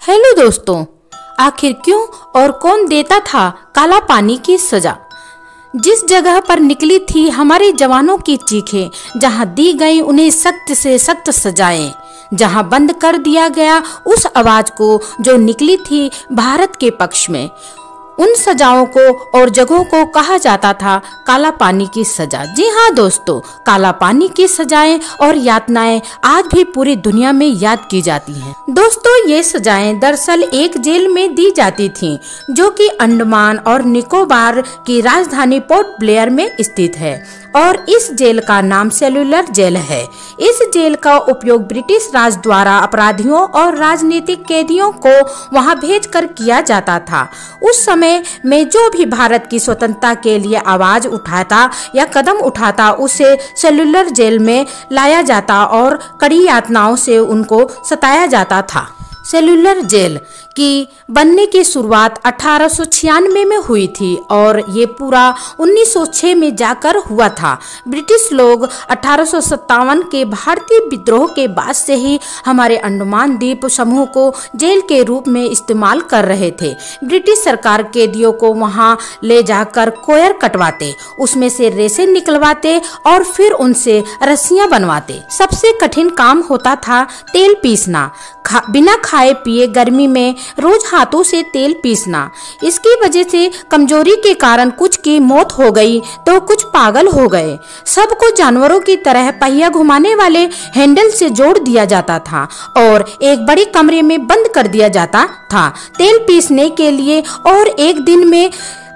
Hello दोस्तों, आखिर क्यों और कौन देता था काला पानी की सजा। जिस जगह पर निकली थी हमारे जवानों की चीखें, जहां दी गई उन्हें सख्त से सख्त सजाएं, जहां बंद कर दिया गया उस आवाज को जो निकली थी भारत के पक्ष में, उन सजाओं को और जगहों को कहा जाता था काला पानी की सजा। जी हाँ दोस्तों, काला पानी की सजाएं और यातनाएं आज भी पूरी दुनिया में याद की जाती हैं। दोस्तों, ये सजाएं दरअसल एक जेल में दी जाती थीं, जो कि अंडमान और निकोबार की राजधानी पोर्ट ब्लेयर में स्थित है और इस जेल का नाम सेल्यूलर जेल है। इस जेल का उपयोग ब्रिटिश राज द्वारा अपराधियों और राजनीतिक कैदियों को वहां भेजकर किया जाता था। उस समय में जो भी भारत की स्वतंत्रता के लिए आवाज उठाता या कदम उठाता, उसे सेल्यूलर जेल में लाया जाता और कड़ी यातनाओं से उनको सताया जाता था। सेल्यूलर जेल की बनने की शुरुआत 1896 में हुई थी और ये पूरा 1906 में जाकर हुआ था। ब्रिटिश लोग 1857 के भारतीय विद्रोह के बाद से ही हमारे अंडमान द्वीप समूह को जेल के रूप में इस्तेमाल कर रहे थे। ब्रिटिश सरकार कैदियों को वहां ले जाकर कोयर कटवाते, उसमें से रेसे निकलवाते और फिर उनसे रस्सियां बनवाते। सबसे कठिन काम होता था तेल पीसना। बिना खाए पिए गर्मी में रोज हाथों से तेल पीसना। इसकी वजह से कमजोरी के कारण कुछ की मौत हो गई तो कुछ पागल हो गए। सबको जानवरों की तरह पहिया घुमाने वाले हैंडल से जोड़ दिया जाता था और एक बड़े कमरे में बंद कर दिया जाता था तेल पीसने के लिए, और एक दिन में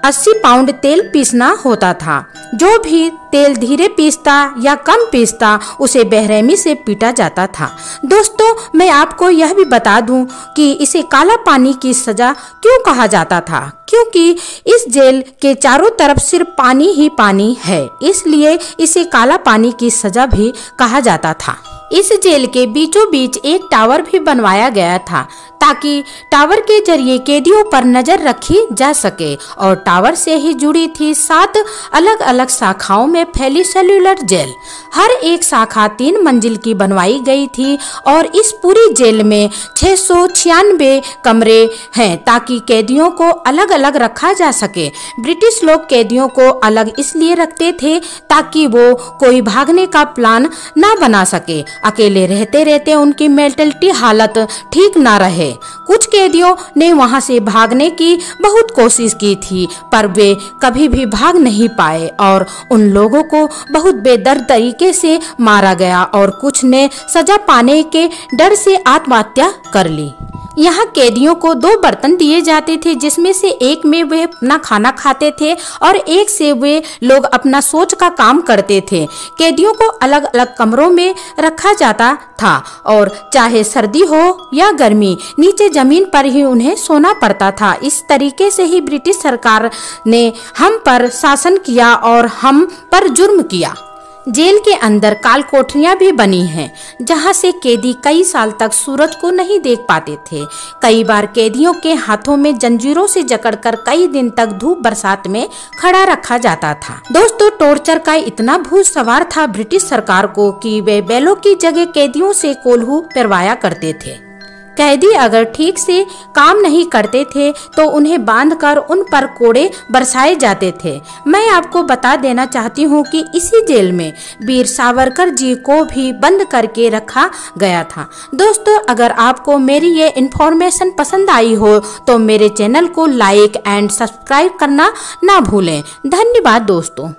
80 पाउंड तेल पीसना होता था। जो भी तेल धीरे पीसता या कम पीसता उसे बेरहमी से पीटा जाता था। दोस्तों, मैं आपको यह भी बता दूं कि इसे काला पानी की सजा क्यों कहा जाता था, क्योंकि इस जेल के चारों तरफ सिर्फ पानी ही पानी है, इसलिए इसे काला पानी की सजा भी कहा जाता था। इस जेल के बीचों बीच एक टावर भी बनवाया गया था ताकि टावर के जरिए कैदियों पर नजर रखी जा सके, और टावर से ही जुड़ी थी 7 अलग अलग शाखाओं में फैली सेल्यूलर जेल। हर एक शाखा 3 मंजिल की बनवाई गई थी और इस पूरी जेल में 696 कमरे हैं ताकि कैदियों को अलग अलग रखा जा सके। ब्रिटिश लोग कैदियों को अलग इसलिए रखते थे ताकि वो कोई भागने का प्लान ना बना सके। अकेले रहते रहते उनकी मेंटलिटी हालत ठीक ना रहे। कुछ कैदियों ने वहां से भागने की बहुत कोशिश की थी, पर वे कभी भी भाग नहीं पाए और उन लोगों को बहुत बेदर्द तरीके से मारा गया और कुछ ने सजा पाने के डर से आत्महत्या कर ली। यहाँ कैदियों को 2 बर्तन दिए जाते थे, जिसमें से एक में वे अपना खाना खाते थे और एक से वे लोग अपना सोच का काम करते थे। कैदियों को अलग अलग कमरों में रखा जाता था और चाहे सर्दी हो या गर्मी, नीचे जमीन पर ही उन्हें सोना पड़ता था। इस तरीके से ही ब्रिटिश सरकार ने हम पर शासन किया और हम पर जुर्म किया। जेल के अंदर काल कोठरियां भी बनी हैं, जहां से कैदी कई साल तक सूरज को नहीं देख पाते थे। कई बार कैदियों के हाथों में जंजीरों से जकड़कर कई दिन तक धूप बरसात में खड़ा रखा जाता था। दोस्तों, टॉर्चर का इतना भूत सवार था ब्रिटिश सरकार को कि वे बैलों की जगह कैदियों से कोल्हू करवाया करते थे। कैदी अगर ठीक से काम नहीं करते थे तो उन्हें बांधकर उन पर कोड़े बरसाए जाते थे। मैं आपको बता देना चाहती हूँ कि इसी जेल में वीर सावरकर जी को भी बंद करके रखा गया था। दोस्तों, अगर आपको मेरी ये इन्फॉर्मेशन पसंद आई हो तो मेरे चैनल को लाइक एंड सब्सक्राइब करना ना भूलें। धन्यवाद दोस्तों।